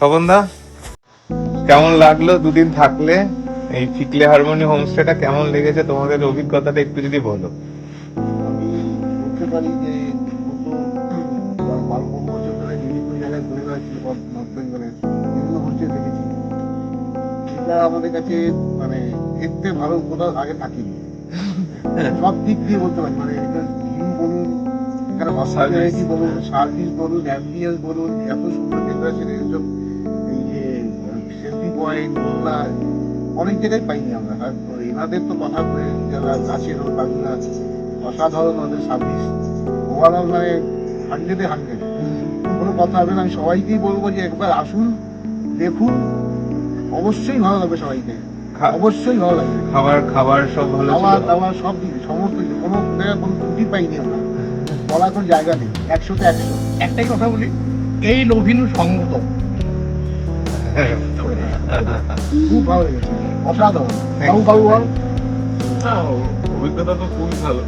স্বপনদা, কেমন লাগলো দুদিন থাকলে? এই চিকলে হারমোনি হোমস্টেটা কেমন লেগেছে? তোমাদের অভিজ্ঞতাটা একটু যদি বলো। আমি বলতে পারি যে গত 12-15 বছর ধরে বিভিন্ন জায়গায় ঘুরে বেড়াচ্ছি, নর্থ বেঙ্গলের বিভিন্ন হোস্টেল দেখেছি। এটা আমাদের কাছে মানে এর থেকে ভালো কোথাও আগে থাকিনি। সব দিক দিয়ে বলতে পারি, মানে এটা ভিউ বলুন, এখানে হসপিটালিটি বলুন, সার্ভিস বলুন, অ্যাম্বিয়েন্স বলুন, এত সুন্দর ডেকোরেশন, এইসব এই যে সেলফি পয়েন্ট, মোল্লা, অনেক জায়গায় পাইনি আমরা। আর এনাদের তো কথা বলে যারা আছেন তারা অসাধারণ, ওদের সার্ভিস ওভারঅল মানে 100-এ 100, কোনো কথা হবে না। আমি সবাইকেই বলবো যে একবার আসুন, দেখুন, অবশ্যই ভালো লাগবে সবাইকে, অবশ্যই ভালো লাগবে। খাবার সব ভালো ছিল? খাবার দাবার সব দিকে সমস্ত কিছু, কোনো জায়গায় কোনো ত্রুটি পাইনি আমরা, বলার কোনো জায়গা নেই। 100-তে 100। একটাই কথা বলি, এই নবীন সঙ্গত খুব ভালো লেগেছে, অসাধারণ। বাবু বাবু বল। অভিজ্ঞতা তো খুবই ভালো।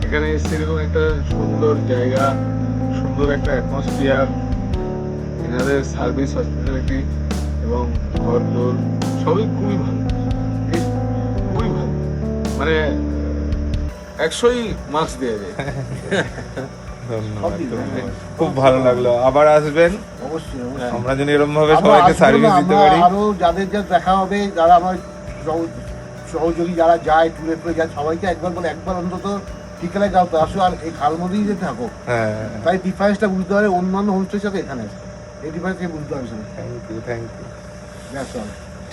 এখানে এসে এরকম একটা সুন্দর জায়গা, সুন্দর একটা অ্যাটমসফিয়ার, এনাদের সার্ভিস, হসপিটালিটি এবং ঘরদোর সবই খুবই ভালো, খুবই ভালো, মানে 100ই মার্কস দেওয়া যায়। ধন্যবাদ, ধন্যবাদ। খুব ভালো লাগলো। আবার আসবেন? অবশ্যই অবশ্যই। আমরা যেন এরকম ভাবে সবাইকে সার্ভিস দিতে পারি। আরো যাদের দেখা হবে, যারা আমার সহযোগী যারা যায়, ট্যুরে যায়, সবাইকে একবার বলে একবার অন্তত বিকেলে যাও তো, আসো, আর এই খালমদিই যে থাকো। হ্যাঁ, তাই ডিফারেন্সটা বুঝতে পারে অন্যান্য হোমস্টের সাথে এখানে, এই ডিফারেন্সকে বুঝতে হবে। Thank you, thank you. That's all.